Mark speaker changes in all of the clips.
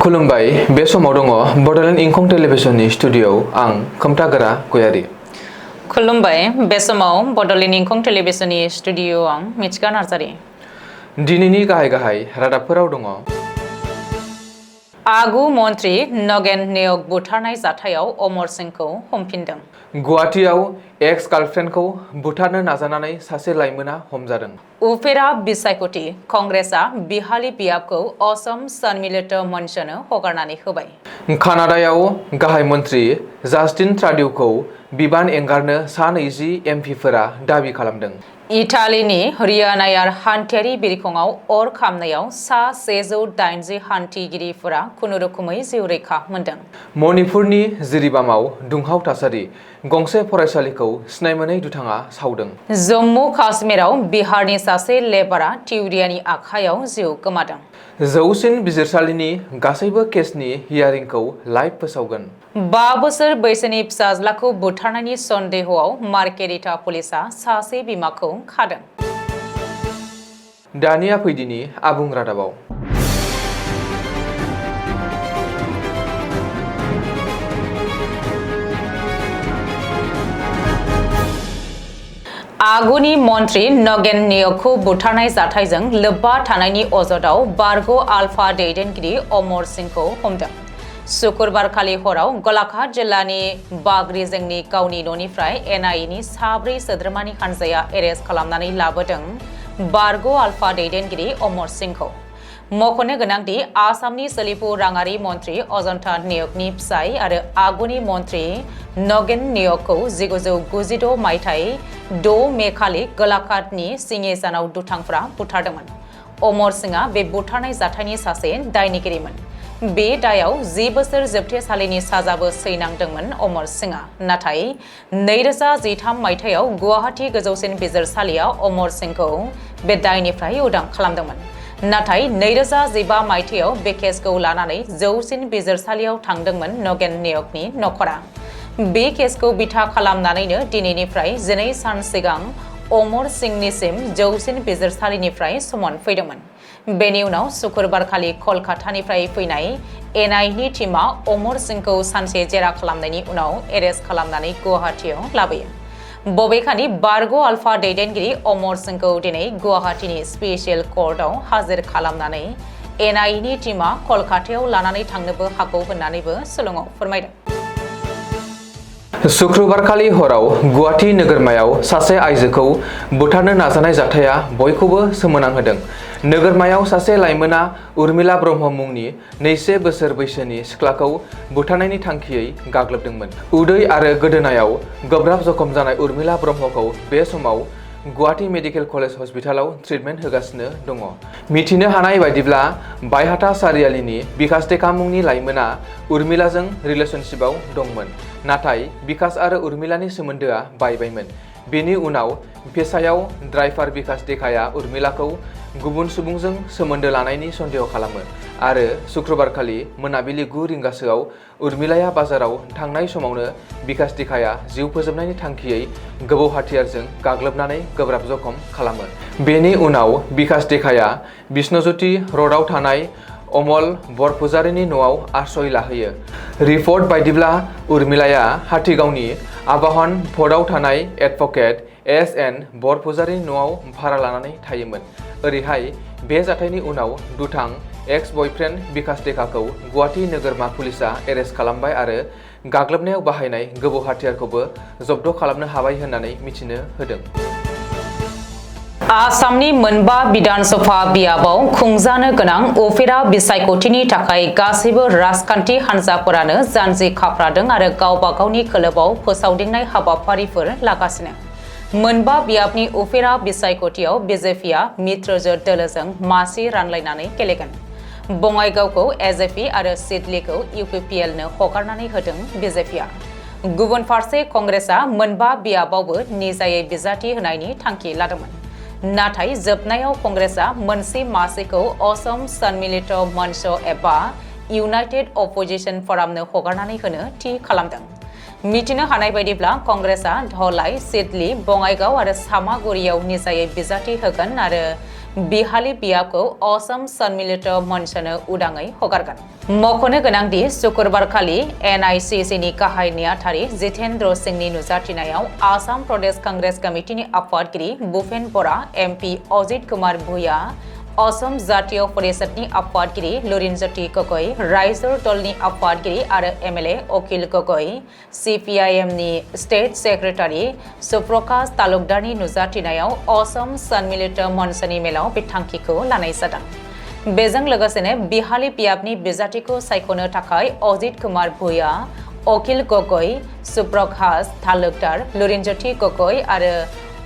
Speaker 1: खुलुमबाय बे समाव दङ बडोलेण्ड इंखं टेलिभिजननि स्टुडिय'आव आं खोमथागोरा गयारि।
Speaker 2: खुलुमबाय बे समाव बडोलेण्ड इंखं टेलिभिजननि स्टुडिय'आव आं मिथिका नार्जारि।
Speaker 1: दिनैनि गाहाय रादाबफोराव दङ।
Speaker 2: आगु मन्त्रि नगेन नेयक बुथारनाय जाथायाव अमर सिंहखौ हमफिनदों।
Speaker 1: गुवाहाटीआव एक्स गार्लफ्रेन्डखौ बुथारनो नाजानानै सासे लाइमोना हमजादों।
Speaker 2: उफेरा बिसायख'थि कंग्रेसआ बिहाली बियाबखौ असम सन्मिलित मन्चनो हगारनानै होबाय।
Speaker 1: कानाडायाव गाहाय मन्त्रि जास्टिन ट्राडिउखौ बिबान एंगारनो सा 20 एमपिफोरा दाबि खालामदों।
Speaker 2: इटालीनि रियानायार हान्थियारि बिरखंआव अर खामनायाव सा 180 हान्थिगिरिफोरा खुनुरुखुमै जिउ रैखा मोनदों।
Speaker 1: मणिपुरनि जिरिबामाव दुंहाव थासारि, गंसे फरायसालिखौ सिनायमोनै दुथाङा सावदों। जम्मु काश्मीराव बिहारनि सासे लेबारा थिउरियानि आखायाव जिउ गोमादों। जौसिन बिजिरसालिनि गासैबो केसनि हियारिंखौ लाइभ फोसावगोन।
Speaker 2: 5 बोसोर बैसोनि फिसाज्लाखौ बुथारनायनि सन्देहआव मार्केरिटा पुलिसआ सासे बिमाखौ खादों।
Speaker 1: दानिया फैदिनि आबुं रादाबाव।
Speaker 2: आगुनि मन्त्रि नगेन नेयकखौ बुथारनाय जाथायजों लोब्बा थानायनि अजदाव बारग' आलफा दैदेनगिरि अमर सिंहखौ हमदों। शुक्रबारखालि हराव गलाघाट जिल्लानि बाग्रिजेंनि गावनि न'निफ्राय एनआइएनि 4 सोद्रोमानि हानजाया एरेस्ट खालामनानै लाबोदों बारग' आलफा दैदेनगिरि अमर सिंहखौ। मख'नो गोनांदि आसामनि सोलिफु राङारि मन्त्रि अजन्ता नेयकनि फिसाय आरो आगुनि मन्त्रि नगेन नेयकखौ 1996 मायथाइ 6 मे खालि गलाघाटनि सिङेजानाव दुथांफ्रा बुथारदोंमोन। अमर सिंहआ बे बुथारनाय जाथायनि सासे दायनिगिरिमोन। बे दायाव 10 बोसोर जोबथेसालिनि साजाबो सैनांदोंमोन अमर सिंहआ। नाथाय 2013 मायथाइयाव गुवाहाटी गोजौसिन बिजिरसालिया अमर सिंहखौ बे दायनिफ्राय उदां खालामदोंमोन। नाथाय 2015 मायथाइयाव बे केसखौ लानानै जौसिन बिजिरसालियाव थांदोंमोन नगेन नेयकनि नखरा। बे केसखौ बिथा खालामनानैनो दिनैनिफ्राय 12 सान सिगां अमर सिंहनिसिम जौसिन बिजिरसालिनिफ्राय समन फैदोंमोन। बेनि उनाव शुक्रबारखालि कलकातानिफ्राय फैनाय एनआइएनि टीमआ अमर सिंहखौ सानसे जेरा खालामनायनि उनाव एरेस्ट खालामनानै गुवाहाटीआव लाबोयो। बबेखानि बारग' आलफा दैदेनगिरि अमर सिंहखौ दिनै गुवाहाटीनि स्पेसियेल कर्टआव हाजिर खालामनानै एनआइएनि टीमआ कलकातायाव लानानै थांनोबो हागौ होननानैबो सुलुङाव फोरमायदों।
Speaker 1: शुक्रबारखालि हराव गुवाहाटी नोगोरमायाव सासे आइजोखौ बुथारनो नाजानाय जाथाया बयखौबो सोमोनांहोदों। नोगोरमायाव सासे लाइमोना उर्मिला ब्रह्म मुंनि 22 बोसोर बैसोनि सिख्लाखौ बुथारनायनि थांखियै गाग्लोबदोंमोन। उदै आरो गोदोनायाव गोब्राब जखम जानाय उर्मिला ब्रह्मखौ बे समाव गुवाहाटी मेडिकेल कलेज हस्पिटालाव ट्रिटमेन्ट होगासिनो दङ। मिथिनो हानाय बायदिब्ला बायहाटा सारियालिनि बिकास टेका मुंनि लाइमोना उर्मिलाजों रिलेशनशिपआव दंमोन। नाथाय बिकास आरो उर्मिलानि सोमोन्दोआ बायबायमोन। बेनि उनाव पेसायाव ड्राइभार बिकास टेकाया उर्मिलाखौ गुबुन सुबुंजों सोमोन्दो लानायनि सन्देह खालामो आरो शुक्रबारखालि मोनाबिलि 9 रिंगासोआव उर्मिलाया बाजाराव थांनाय समावनो बिकास टेकाया जिउ फोजोबनायनि थांखियै गोबौ हाथियारजों गाग्लोबनानै गोब्राब जखम खालामो। बेनि उनाव बिकास टेकाया बिष्णुज्योति र'डआव थानाय अमल बरपुजारीनि न'आव आश्रय लाहैयो। रिपर्ट बायदिब्ला उर्मिलाया हाथिगावनि आबाहन फर्टआव थानाय एडभकेट एस.एन. बरपुजारीनि न'आव भारा लानानै थायोमोन। ओरैहाय बे जाथायनि उनाव दुथां एक्स बयफ्रेन्ड बिकास टेकाखौ गुवाहाटी नोगोरमा पुलिसआ एरेस्ट खालामबाय आरो गाग्लोबनायाव बाहायनाय गोबौ हाथियारखौबो जब्द खालामनो हाबाय होननानै मिथिनो होदों।
Speaker 2: आसामनि मोनबा बिधानसभा बियाबाव खुंजानो गोनां उफेरा बिसायख'थिनि थाखाय गासैबो राजखान्थि हान्जाफोरानो जानजि खाफ्रादों आरो गावबा गावनि खोलोबाव फोसावदिंनाय हाबाफारिफोर लागासिनो। मोनबा बियाबनि उफेरा बिसायख'थियाव बिजेपिआ मित्रजों दोलोजों मासि रानलायनानै गेलेगोन। बङाइगावखौ एजेपि आरो सिडलीखौ इउपिपिएलनो हगारनानै होदों बिजेपिआ। गुबुन फारसे कंग्रेसआ मोनबा बियाबावबो निजायै बिजाथि होनायनि थांखि लादोंमोन। नाथाय जोबनायाव कंग्रेसआ मोनसे मासिखौ असम सन्मिलित मन्च एबा इउनाइटेड अपोजिशन फरामनो हगारनानै होनो थि खालामदों। मिथिनो हानाय बायदिब्ला कंग्रेसआ धलाई, सिडली, बङाइगाव आरो सामागुरियाव निजायै बिजाथि होगोन आरो बिहालि बियाबखौ असम सन्मिलित मन्चनो उदाङै हगारगोन। मख'नो गोनांदि शुक्रबारखालि NICCनि गाहाय नेहाथारि जितेन्द्र सिंहनि नुजाथिनायाव आसाम प्रदेश कांग्रेस कमिटिनि आफादगिरि भूपेन बरा, MP अजित कुमार भुइया, असम जातीय परिषदनि आफादगिरि लुरिनज्योति गगৈ, रायजो दलनि आफादगिरि आरो MLA अखिल गगৈ, CPIMनि स्टेट सेक्रेटारि सुप्रकाश तालुकदारनि नुजाथिनायाव असम सन्मिलित मन्चनि मेलाव बे थांखिखौ लानाय जादों। बेजों लोगोसेनो बिहालि बियाबनि बिजाथिखौ सायख'नो थाखाय अजित कुमार भुइया, अखिल गगৈ, सुप्रकाश तालुकदार, लुरिनज्योति गगৈ आरो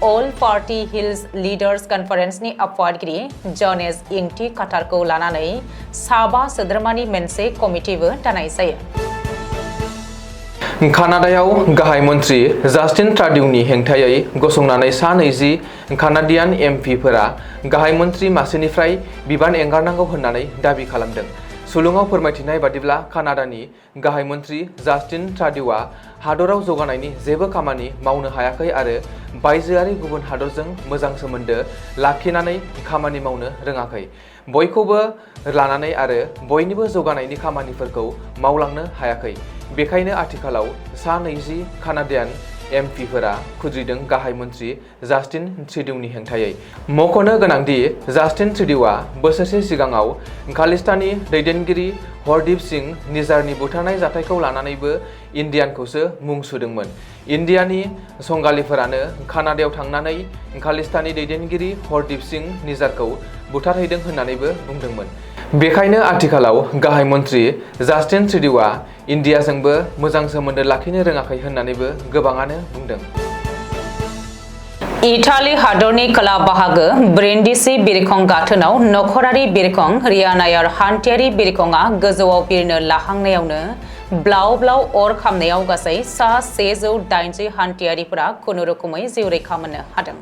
Speaker 2: अल पार्टी हिल्स लिडार्स कन्फारेन्सनि आफादगिरि जनेश इंटी काटारखौ लानानै 7 सोद्रोमानि मोनसे कमिटिबो दानाय जायो।
Speaker 1: कानाडायाव गाहाय मन्त्रि जास्टिन ट्रुडेउनि हेंथायै गसंनानै सा 20 कानाडियान एमपिफोरा गाहाय मन्त्रि मासिनिफ्राय बिबान एंगारनांगौ होननानै दाबि खालामदों। सुलुङाव फोरमायथिनाय बादिब्ला कानाडानि गाहाय मन्त्रि जास्टिन ट्रुडेउआ हादराव जौगानायनि जेबो खामानि मावनो हायाखै आरो बायजोआरि गुबुन हादरजों मोजां सोमोन्दो लाखिनानै खामानि मावनो रोङाखै। बयखौबो लानानै आरो बयनिबो जौगानायनि खामानिफोरखौ मावलांनो हायाखै। बेखायनो आथिखालाव सा 20 कानाडियान एमपिफोरा खुद्रिदों गाहाय मन्त्रि जास्टिन ट्रुडेउनि हेंथायै। मख'नो गोनांदि जास्टिन ट्रुडेउआ बोसोरसे सिगाङाव खालिस्तानी दैदेनगिरि हरदीप सिंह निजारनि बुथारनाय जाथायखौ लानानैबो इन्डियानखौसो मुं सुदोंमोन। इन्डियानि संगालिफोरानो कानाडायाव थांनानै खालिस्तानी दैदेनगिरि हरदीप सिंह निजारखौ बुथारहैदों होननानैबो बुंदोंमोन। बेखायनो आथिखालाव गाहाय मन्त्रि जास्टिन ट्रुडेउआ इन्डियाजोंबो मोजां सोमोन्दो लाखिनो रोङाखै होननानैबो गोबाङानो बुंदों।
Speaker 2: इटाली हादरनि खोला बाहागो ब्रिन्डिसी बिरखं गाथोनाव नखरारि बिरखं रियानायार हान्थियारि बिरखंआ गोजौआव बिरनो लाहांनायावनो ब्लाव ब्लाव अर खामनायाव गासै सा 180 हान्थियारिफोरा खुनुरुखुमै जिउ रैखा मोननो हादों।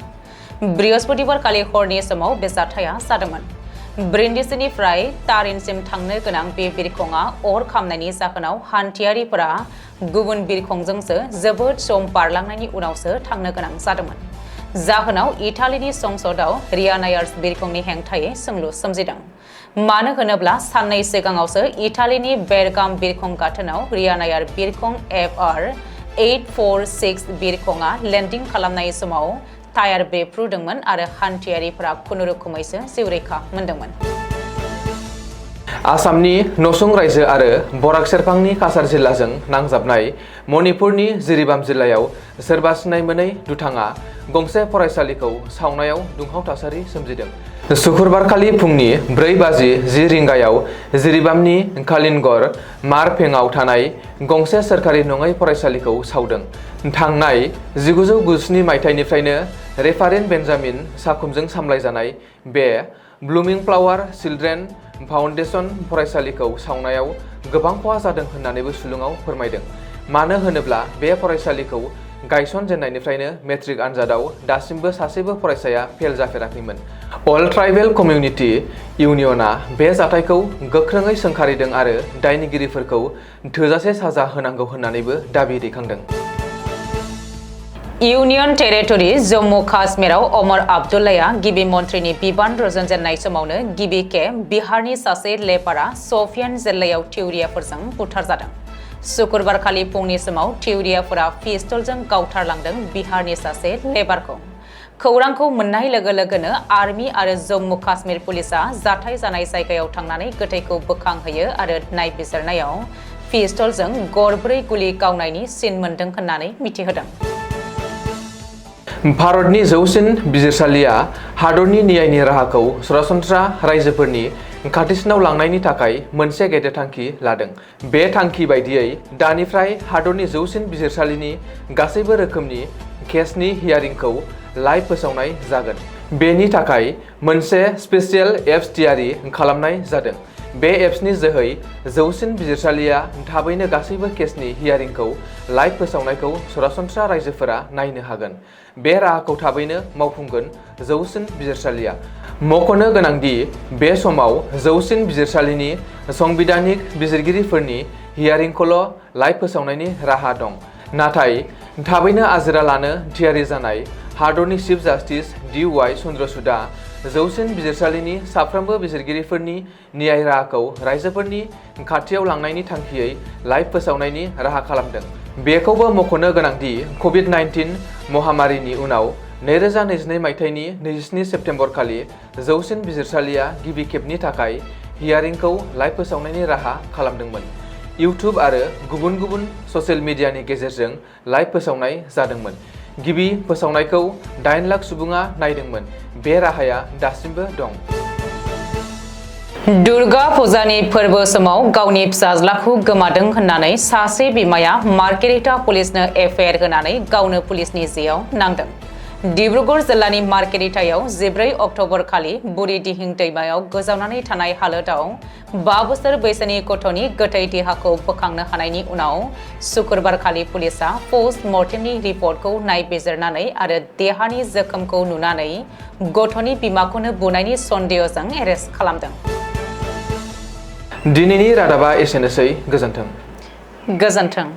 Speaker 2: बृहस्पतिबारखालि हरनि समाव बे जाथाया जादोंमोन। ब्रिन्डिसीनिफ्राय तारिनसिम थांनो गोनां बे बिरखंआ अर खामनायनि जाहोनाव हान्थियारिफोरा गुबुन बिरखंजोंसो जोबोद सम बारलांनायनि उनावसो थांनो गोनां जादोंमोन। जाहोनाव इटालीनि संसदआव रियानायार बिरखंनि हेंथायै सोंलु सोमजिदों। मानो होनोब्ला साननै सिगाङावसो इटालीनि बेरगाम बिरखं गाथोनाव रियानायार बिरखं FR846 बिरखंआ लेन्डिं खालामनाय समाव टायार बेफ्रुदोंमोन आरो हान्थियारिफोरा खुनुरुखुमैसो जिउ रैखा मोनदोंमोन।
Speaker 1: आसामनि नसुं रायजो आरो बराक सेरफांनि काछार जिल्लाजों नांजाबनाय मणिपुरनि जिरिबाम जिल्लायाव सोरबा सिनाय मोनै दुथाङा गंसे फरायसालिखौ सावनायाव दुंहाव थासारि सोमजिदों। शुक्रबारखालि फुंनि 4:10 रिंगायाव जिरिबामनि कालिनगर मारफेंआव थानाय गंसे सोरखारि नङै फरायसालिखौ सावदों। थांनाय 1997 मायथाइनिफ्रायनो रेफारेन्ट बेन्जामिन साकुमजों सामलायजानाय बे ब्लुमिं फ्लावार चिल्ड्रेन फाउन्डेशन फरायसालिखौ सावनायाव गोबां खहा जादों होननानैबो सुलुङाव फोरमायदों। मानो होनोब्ला बे फरायसालिखौ गायसनजेननायनिफ्रायनो मेट्रिक आनजादाव दासिमबो सासेबो फरायसाया फेल जाफेराखैमोन। अल ट्राइबेल कमिउनिटि इउनियनआ बे जाथायखौ गोख्रोङै सोंखारिदों आरो दायनिगिरिफोरखौ थोजासे साजा होनांगौ होननानैबो दाबि दैखांदों।
Speaker 2: इउनियन टेरिटरि जम्मु काश्मीराव अमर आब्दुल्लाया गिबि मन्थ्रिनि बिबान रुजुनजेननाय समावनो गिबि खेब बिहारनि सासे लेबारआ शपियान जिल्लायाव थिउरियाफोरजों बुथारजादों। शुक्रबारखालि फुंनि समाव थिउरियाफोरा पिस्तलजों गावथारलांदों बिहारनि सासे लेबारखौ। खौरांखौ मोननाय लोगो लोगोनो आर्मि आरो जम्मु काश्मीर पुलिसआ जाथाय जानाय जायगायाव थांनानै गोथैखौ बोखांहैयो आरो नायबिजिरनायाव पिस्तलजों गरब्रै गुलि गावनायनि सिन मोनदों होननानै मिथिहोदों।
Speaker 1: भारतनि जौसिन बिजिरसालिया हादरनि न्यायनि राहाखौ सरासनस्रा रायजोफोरनि खाथिसिनाव लांनायनि थाखाय मोनसे गेदेर थांखि लादों। बे थांखि बायदियै दानिफ्राय हादरनि जौसिन बिजिरसालिनि गासैबो रोखोमनि केसनि हियारिंखौ लाइभ फोसावनाय जागोन। बेनि थाखाय मोनसे स्पेशियेल एप्स थियारि खालामनाय जादों। बे एप्सनि जोहै जौसिन बिजिरसालिया थाबैनो गासैबो केसनि हियारिंखौ लाइभ फोसावनायखौ सरासनस्रा रायजोफोरा नायनो हागोन। बे राहाखौ थाबैनो मावफुंगोन जौसिन बिजिरसालिया। मख'नो गोनांदि बे समाव जौसिन बिजिरसालिनि संबिधानिक बिजिरगिरिफोरनि हियारिंखौल' लाइभ फोसावनायनि राहा दं। नाथाय थाबैनो आजिरा लानो थियारि जानाय हादरनि चिफ जास्टिस DY चन्द्रचूडआ जौसिन बिजिरसालिनि साफ्रोमबो बिजिरगिरिफोरनि न्याय राहाखौ रायजोफोरनि खाथियाव लांनायनि थांखियै लाइभ फोसावनायनि राहा खालामदों। बेखौबो मख'नो गोनांदि कभिड-19 महामारिनि उनाव 2022 मायथाइनि 27 सेप्तेम्बर खालि जौसिन बिजिरसालिया गिबि खेबनि थाखाय हियारिंखौ लाइभ फोसावनायनि राहा खालामदोंमोन। इउट्युब आरो गुबुन गुबुन ससियेल मिडियानि गेजेरजों लाइभ फोसावनाय जादोंमोन। गिबि फोसावनायखौ 8 लाख सुबुङा नायदोंमोन। बे राहाया दासिमबो दं।
Speaker 2: दुर्गा फुजानि फोरबो समाव गावनि फिसाज्लाखौ गोमादों होननानै सासे बिमाया मार्केरिटा पुलिसनो एफआइआर होनानै गावनो पुलिसनि जेआव नांदों। डिब्रुगड़ जिल्लानि मार्केरिटायाव 14 अक्ट'बर खालि बुरिदिहिं दैमायाव गोजावनानै थानाय हालोदाव 5 बोसोर बैसोनि गथ'नि गोथै देहाखौ बोखांनो हानायनि उनाव शुक्रबारखालि पुलिसआ पस्ट मर्टेमनि रिपर्टखौ नायबिजिरनानै आरो देहानि जोखोमखौ नुनानै गथ'नि बिमाखौनो बुनायनि सन्देहजों एरेस्ट खालामदों।
Speaker 1: दिनैनि रादाबा एसेनोसै। गोजोन्थों।
Speaker 2: गोजोन्थों।